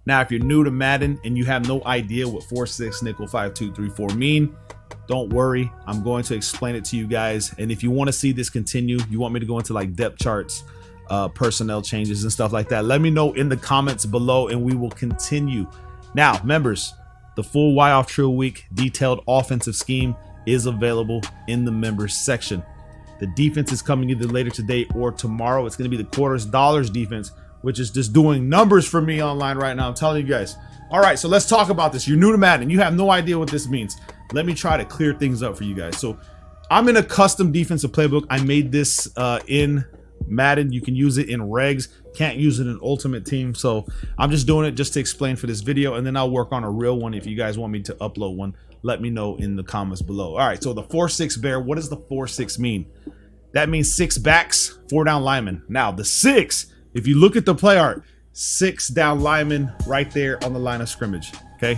Now, if you're new to Madden and you have no idea what 4-6 nickel 5-2-3-4 mean, don't worry. I'm going to explain it to you guys. And if you want to see this continue, you want me to go into like depth charts, personnel changes and stuff like that, let me know in the comments below and we will continue. Now, members, the full Y off Trill Week detailed offensive scheme is available in the members section. The defense is coming either later today or tomorrow. It's going to be the quarters dollars defense, which is just doing numbers for me online right now. I'm telling you guys. All right, so let's talk about this. You're new to Madden. You have no idea what this means. Let me try to clear things up for you guys. So I'm in a custom defensive playbook. I made this in Madden. You can use it in regs. Can't use it in Ultimate Team. So I'm just doing it just to explain for this video, and then I'll work on a real one. If you guys want me to upload one, let me know in the comments below. All right, so the 4-6 bear, what does the 4-6 mean? That means 6 backs, 4 down linemen. Now the 6, if you look at the play art, 6 down linemen right there on the line of scrimmage. Okay,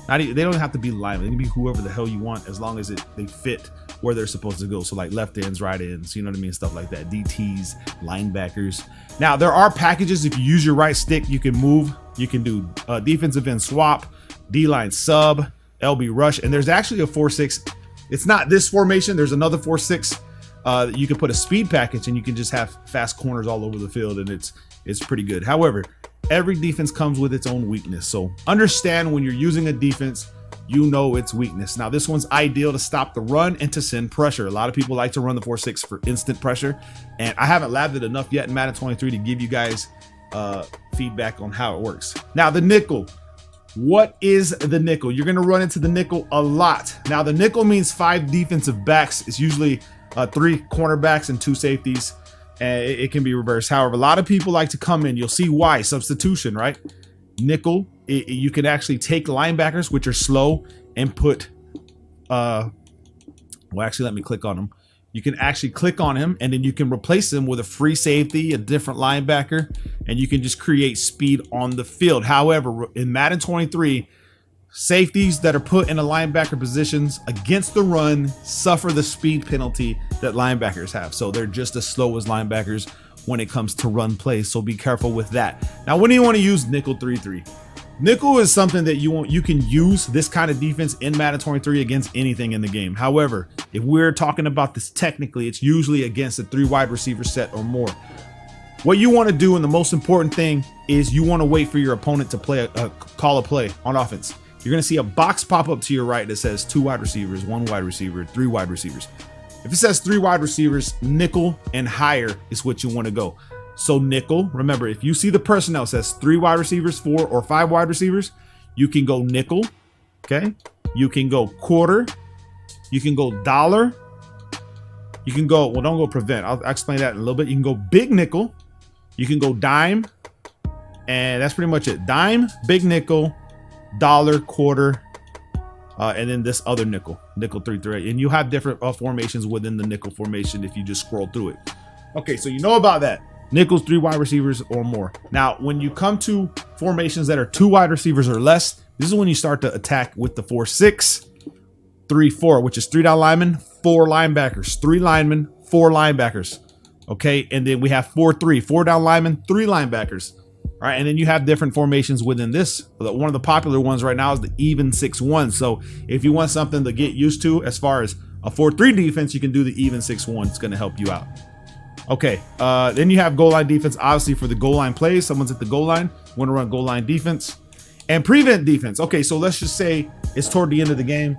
they don't have to be linemen. They can be whoever the hell you want, as long as they fit where they're supposed to go. So like left ends, right ends, you know what I mean, stuff like that. DTs, linebackers. Now there are packages. If you use your right stick, you can move. You can do defensive end swap, D-line sub, LB rush, and there's actually a 4-6. It's not this formation. There's another 4-6. You can put a speed package and you can just have fast corners all over the field, and it's pretty good. However, every defense comes with its own weakness. So understand when you're using a defense, you know its weakness. Now this one's ideal to stop the run and to send pressure. A lot of people like to run the 4-6 for instant pressure, and I haven't labbed it enough yet in Madden 23 to give you guys feedback on how it works. Now the nickel. What is the nickel? You're going to run into the nickel a lot. Now the nickel means 5 defensive backs. It's usually 3 cornerbacks and 2 safeties, and it can be reversed. However, a lot of people like to come in. You'll see why. Substitution, right? Nickel, you can actually take linebackers, which are slow, and put well, actually, let me click on them. You can actually click on him, and then you can replace him with a free safety, a different linebacker, and you can just create speed on the field. However, in Madden 23, safeties that are put in a linebacker positions against the run suffer the speed penalty that linebackers have. So they're just as slow as linebackers when it comes to run plays. So be careful with that. Now, when do you want to use nickel 3-3? Nickel is something that you can use this kind of defense in Madden 23 against anything in the game. However, if we're talking about this technically, it's usually against a 3 wide receiver set or more. What you want to do, and the most important thing, is you want to wait for your opponent to call a play on offense. You're going to see a box pop up to your right that says 2 wide receivers, 1 wide receiver, 3 wide receivers. If it says 3 wide receivers, nickel and higher is what you want to go. So nickel, remember, if you see the personnel says 3 wide receivers, 4 or 5 wide receivers, you can go nickel. Okay. You can go quarter. You can go dollar. You can go, well, don't go prevent. I'll explain that in a little bit. You can go big nickel. You can go dime. And that's pretty much it. Dime, big nickel, dollar, quarter, and then this other nickel 3-3, and you have different formations within the nickel formation if you just scroll through it. Okay, so you know about that. Nickels, 3 wide receivers or more. Now, when you come to formations that are 2 wide receivers or less, this is when you start to attack with the 4-6, 3-4, which is 3 down linemen, 4 linebackers, 3 linemen, 4 linebackers. Okay, and then we have 4-3, 4 down linemen, 3 linebackers. All right, and then you have different formations within this. One of the popular ones right now is the even 6-1. So if you want something to get used to as far as a 4-3 defense, you can do the even 6-1. It's going to help you out. Okay, then you have goal line defense, obviously for the goal line plays. Someone's at the goal line, want to run goal line defense. And prevent defense. Okay, so let's just say it's toward the end of the game.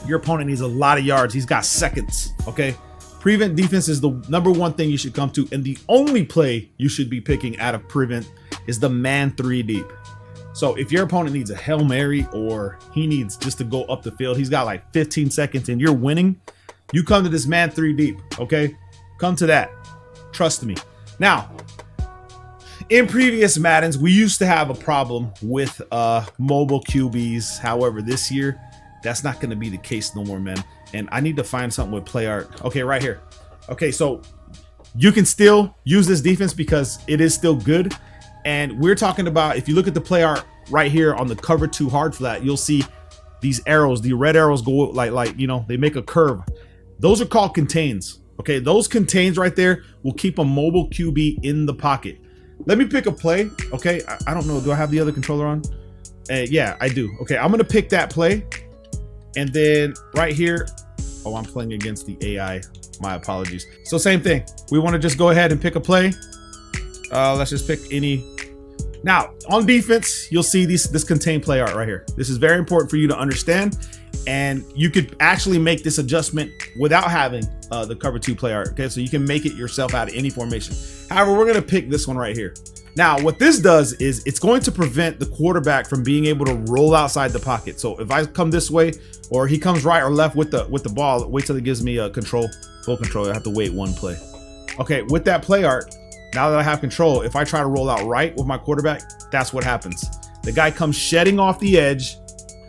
Your opponent needs a lot of yards. He's got seconds, okay? Prevent defense is the #1 thing you should come to, and the only play you should be picking out of prevent is the man 3 deep. So if your opponent needs a Hail Mary, or he needs just to go up the field, he's got like 15 seconds and you're winning, you come to this man 3 deep, okay? Come to that. Trust me. Now, in previous Maddens, we used to have a problem with mobile QBs. However, this year, that's not going to be the case no more, man. And I need to find something with play art. Okay, right here. Okay, so you can still use this defense because it is still good. And we're talking about, if you look at the play art right here on the cover 2 hard flat, you'll see these arrows, the red arrows go like, you know, they make a curve. Those are called contains. Okay, those contains right there will keep a mobile QB in the pocket. let me pick a play. Okay, I don't know. Do I have the other controller on? Yeah, I do. Okay, I'm gonna pick that play, and then right here, oh, I'm playing against the AI. My apologies. So same thing. We want to just go ahead and pick a play. Let's just pick any. Now on defense, you'll see this contain play art right here. This is very important for you to understand, and you could actually make this adjustment without having the cover 2 play art. Okay, so you can make it yourself out of any formation. However, we're gonna pick this one right here. Now, what this does is it's going to prevent the quarterback from being able to roll outside the pocket. So if I come this way, or he comes right or left with the ball, wait till it gives me full control. I have to wait one play. Okay, with that play art, now that I have control, if I try to roll out right with my quarterback, that's what happens. The guy comes shedding off the edge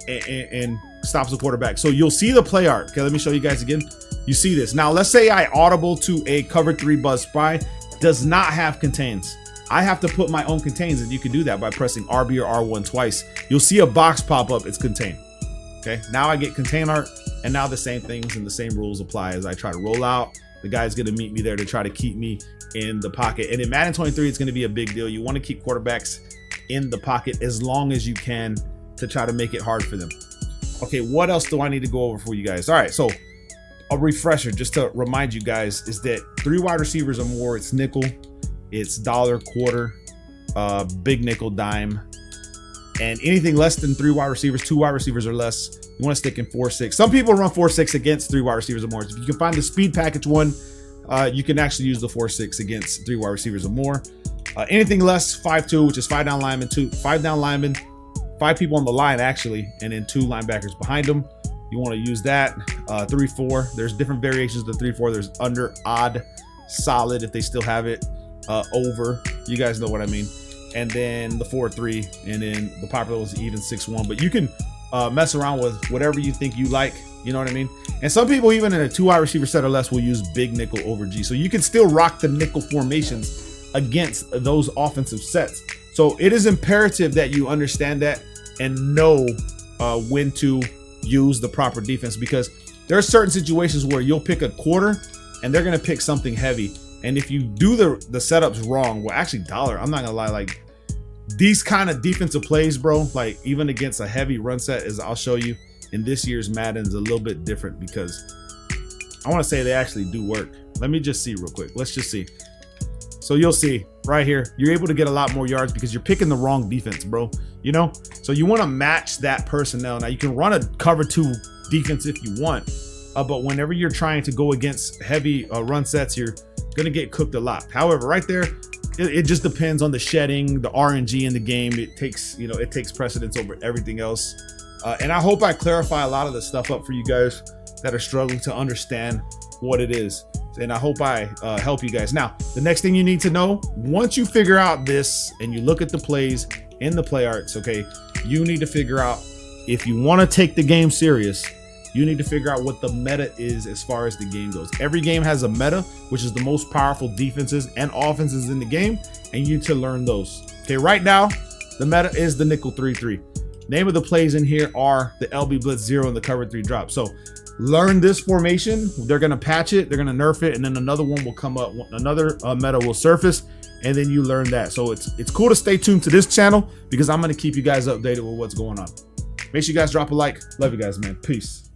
and stops the quarterback. So you'll see the play art. Okay, let me show you guys again. You see this. Now, let's say I audible to a cover 3 buzz spy, does not have contains. I have to put my own contains, and you can do that by pressing RB or R1 twice. You'll see a box pop up, it's contained. Okay, now I get contain art, and now the same things and the same rules apply as I try to roll out. The guy's gonna meet me there to try to keep me in the pocket. And in Madden 23, it's gonna be a big deal. You wanna keep quarterbacks in the pocket as long as you can to try to make it hard for them. Okay, what else do I need to go over for you guys? All right, so a refresher, just to remind you guys, is that 3 wide receivers or more, it's nickel, it's dollar, quarter, big nickel, dime, and anything less than 3 wide receivers, 2 wide receivers or less, you want to stick in 4-6. Some people run 4-6 against 3 wide receivers or more. If you can find the speed package one, you can actually use the 4-6 against 3 wide receivers or more. Anything less, 5-2, which is 5 down linemen, 5 down linemen, 5 people on the line actually, and then 2 linebackers behind them. You want to use that. 3-4. There's different variations of the 3-4. There's under, odd, solid if they still have it. Over, you guys know what I mean, and then the 4-3, and then the popular was even 6-1. But you can mess around with whatever you think you like, you know what I mean. And some people even in a 2 wide receiver set or less will use big nickel over G, so you can still rock the nickel formations against those offensive sets. So it is imperative that you understand that and know when to use the proper defense, because there are certain situations where you'll pick a quarter and they're gonna pick something heavy. And if you do the setups wrong, well, actually dollar, I'm not gonna lie, like these kind of defensive plays, bro, like even against a heavy run set, as I'll show you in this year's Madden, is a little bit different because I want to say they actually do work. Let me just see real quick. Let's just see. So you'll see right here, you're able to get a lot more yards because you're picking the wrong defense, bro. You know, so you want to match that personnel. Now you can run a cover 2 defense if you want, but whenever you're trying to go against heavy run sets, you're gonna get cooked a lot. However, right there, it just depends on the shedding, the RNG in the game. It takes, you know, it takes precedence over everything else. And I hope I clarify a lot of the stuff up for you guys that are struggling to understand what it is. And I hope I help you guys. Now, the next thing you need to know, once you figure out this and you look at the plays and the play arts, okay, you need to figure out, if you want to take the game serious, you need to figure out what the meta is as far as the game goes. Every game has a meta, which is the most powerful defenses and offenses in the game, and you need to learn those. Okay, right now, the meta is the nickel 3-3. Name of the plays in here are the LB blitz 0 and the cover 3 drop. So learn this formation. They're gonna patch it, they're gonna nerf it, and then another one will come up, another meta will surface, and then you learn that. So it's cool to stay tuned to this channel because I'm gonna keep you guys updated with what's going on. Make sure you guys drop a like. Love you guys, man. Peace.